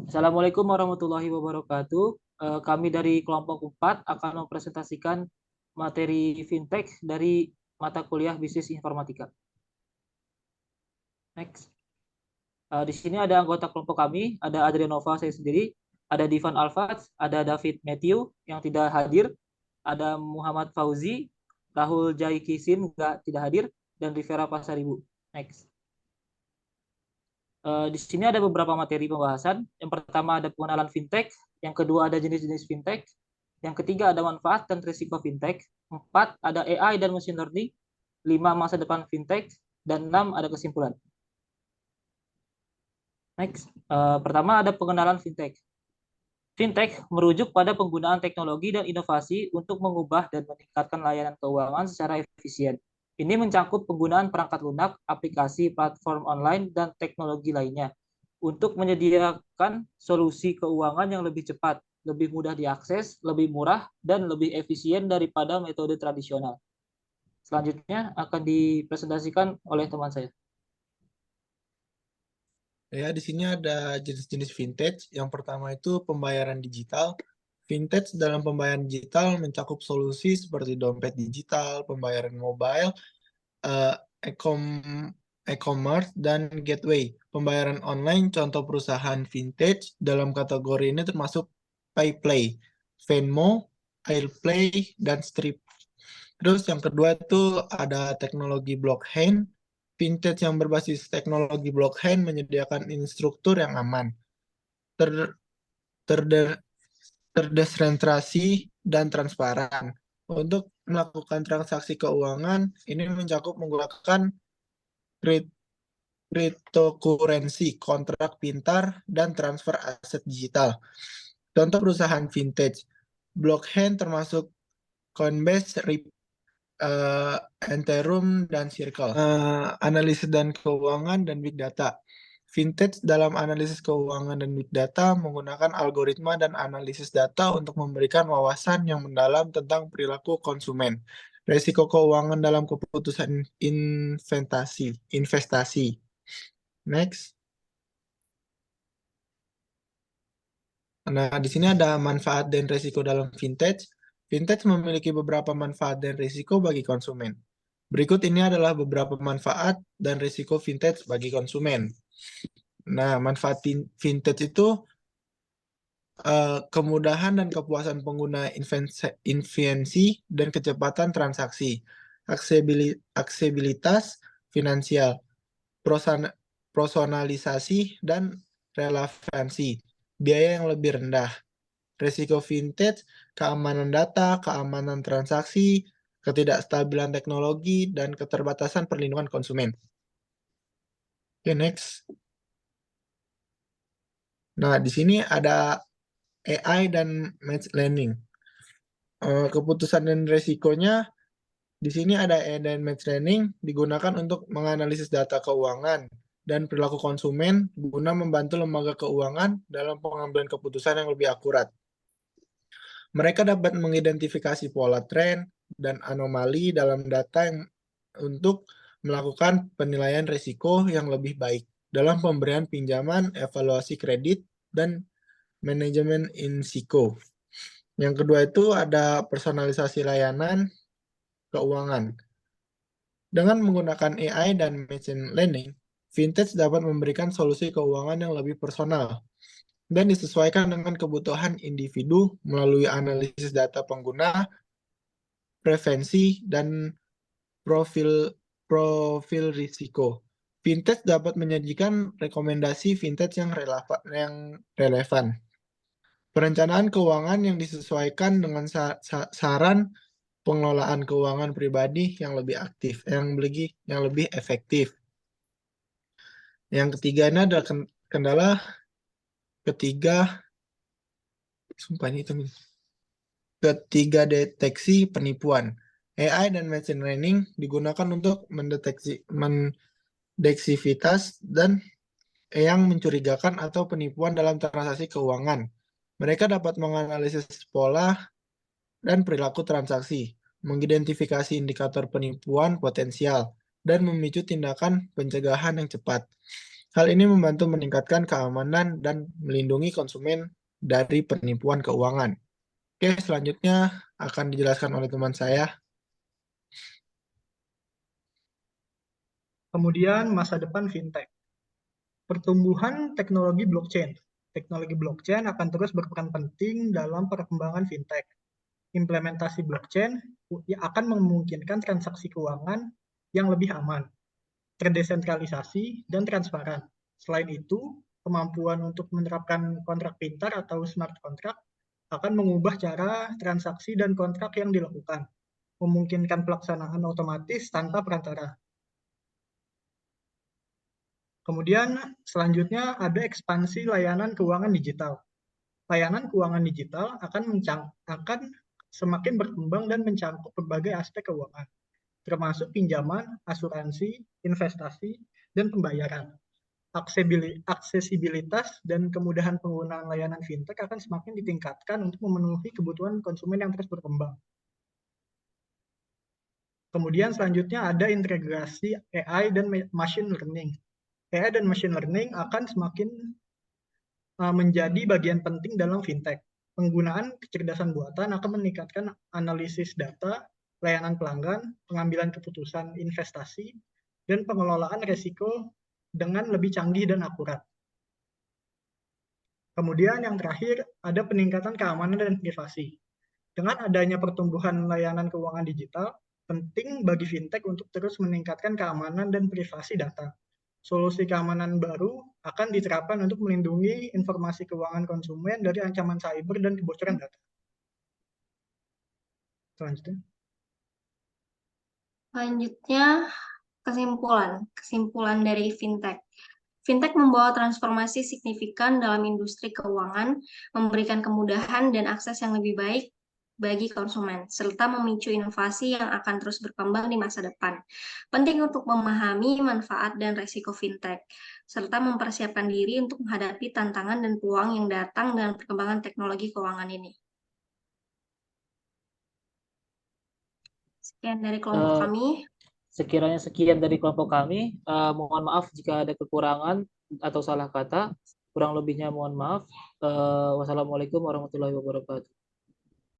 Assalamualaikum warahmatullahi wabarakatuh. Kami dari kelompok 4 akan mempresentasikan materi fintech dari mata kuliah bisnis informatika. Next. Di sini ada anggota kelompok kami, ada Adrianova saya sendiri, ada Divan Alfats, ada David Matthew yang tidak hadir, ada Muhammad Fauzi, Rahul Jai Kisin tidak hadir, dan Rivera Pasaribu. Next. Di sini ada beberapa materi pembahasan. Yang pertama ada pengenalan fintech, yang kedua ada jenis-jenis fintech, yang ketiga ada manfaat dan risiko fintech, empat ada AI dan machine learning, lima masa depan fintech, dan enam ada kesimpulan. Next, pertama ada pengenalan fintech. Fintech merujuk pada penggunaan teknologi dan inovasi untuk mengubah dan meningkatkan layanan keuangan secara efisien. Ini mencakup penggunaan perangkat lunak, aplikasi, platform online, dan teknologi lainnya untuk menyediakan solusi keuangan yang lebih cepat, lebih mudah diakses, lebih murah, dan lebih efisien daripada metode tradisional. Selanjutnya akan dipresentasikan oleh teman saya. Ya, di sini ada jenis-jenis vintage. Yang pertama itu pembayaran digital. Vintage dalam pembayaran digital mencakup solusi seperti dompet digital, pembayaran mobile, eh, e-commerce, dan gateway. Pembayaran online, contoh perusahaan vintage dalam kategori ini termasuk PayPlay, Venmo, Airplay, dan Stripe. Terus yang kedua itu ada teknologi blockchain. Vintage yang berbasis teknologi blockchain menyediakan instruktur yang aman, ter, terde- terdesentralisasi, dan transparan. Untuk melakukan transaksi keuangan, ini mencakup menggunakan cryptocurrency, kontrak pintar, dan transfer aset digital. Contoh perusahaan vintage, blockchain termasuk Coinbase, Ethereum, dan Circle. Analisis dan keuangan dan big data. Vintage dalam analisis keuangan dan big data menggunakan algoritma dan analisis data untuk memberikan wawasan yang mendalam tentang perilaku konsumen. Risiko keuangan dalam keputusan investasi. Next. Nah, di sini ada manfaat dan risiko dalam vintage. Vintage memiliki beberapa manfaat dan risiko bagi konsumen. Berikut ini adalah beberapa manfaat dan risiko vintage bagi konsumen. Nah, manfaat vintage itu kemudahan dan kepuasan pengguna, invensi dan kecepatan transaksi, aksesibilitas finansial, personalisasi, dan relevansi, biaya yang lebih rendah. Risiko vintage, keamanan data, keamanan transaksi, ketidakstabilan teknologi, dan keterbatasan perlindungan konsumen. Oke, next. Nah, di sini ada AI dan machine learning. Keputusan dan resikonya, di sini ada AI dan machine learning digunakan untuk menganalisis data keuangan dan perilaku konsumen guna membantu lembaga keuangan dalam pengambilan keputusan yang lebih akurat. Mereka dapat mengidentifikasi pola tren dan anomali dalam data untuk melakukan penilaian risiko yang lebih baik dalam pemberian pinjaman, evaluasi kredit, dan manajemen risiko. Yang kedua itu ada personalisasi layanan keuangan. Dengan menggunakan AI dan machine learning, Vintage dapat memberikan solusi keuangan yang lebih personal dan disesuaikan dengan kebutuhan individu melalui analisis data pengguna, preferensi, dan profil profil risiko. Vintage dapat menyajikan rekomendasi vintage yang relevan. Perencanaan keuangan yang disesuaikan dengan saran pengelolaan keuangan pribadi yang lebih aktif, yang lebih efektif. Yang ketiga ini adalah kendala ketiga, sumpah ini ketiga deteksi penipuan. AI dan machine learning digunakan untuk mendeteksi dan yang mencurigakan atau penipuan dalam transaksi keuangan. Mereka dapat menganalisis pola dan perilaku transaksi, mengidentifikasi indikator penipuan potensial, dan memicu tindakan pencegahan yang cepat. Hal ini membantu meningkatkan keamanan dan melindungi konsumen dari penipuan keuangan. Oke, selanjutnya akan dijelaskan oleh teman saya. Kemudian masa depan fintech. Pertumbuhan teknologi blockchain. Teknologi blockchain akan terus berperan penting dalam perkembangan fintech. Implementasi blockchain akan memungkinkan transaksi keuangan yang lebih aman, terdesentralisasi, dan transparan. Selain itu, kemampuan untuk menerapkan kontrak pintar atau smart contract akan mengubah cara transaksi dan kontrak yang dilakukan, memungkinkan pelaksanaan otomatis tanpa perantara. Kemudian selanjutnya ada ekspansi layanan keuangan digital. Layanan keuangan digital akan semakin berkembang dan mencakup berbagai aspek keuangan, termasuk pinjaman, asuransi, investasi, dan pembayaran. Aksesibilitas dan kemudahan penggunaan layanan fintech akan semakin ditingkatkan untuk memenuhi kebutuhan konsumen yang terus berkembang. Kemudian selanjutnya ada integrasi AI dan machine learning. AI dan machine learning akan semakin menjadi bagian penting dalam fintech. Penggunaan kecerdasan buatan akan meningkatkan analisis data, layanan pelanggan, pengambilan keputusan investasi, dan pengelolaan risiko dengan lebih canggih dan akurat. Kemudian yang terakhir, ada peningkatan keamanan dan privasi. Dengan adanya pertumbuhan layanan keuangan digital, penting bagi fintech untuk terus meningkatkan keamanan dan privasi data. Solusi keamanan baru akan diterapkan untuk melindungi informasi keuangan konsumen dari ancaman cyber dan kebocoran data. Selanjutnya, kesimpulan dari fintech. Fintech membawa transformasi signifikan dalam industri keuangan, memberikan kemudahan dan akses yang lebih baik bagi konsumen, serta memicu inovasi yang akan terus berkembang di masa depan. Penting untuk memahami manfaat dan resiko fintech, serta mempersiapkan diri untuk menghadapi tantangan dan peluang yang datang dengan perkembangan teknologi keuangan ini. Sekian dari kelompok kami. Sekiranya sekian dari kelompok kami. Mohon maaf jika ada kekurangan atau salah kata. Kurang lebihnya mohon maaf. Wassalamualaikum warahmatullahi wabarakatuh.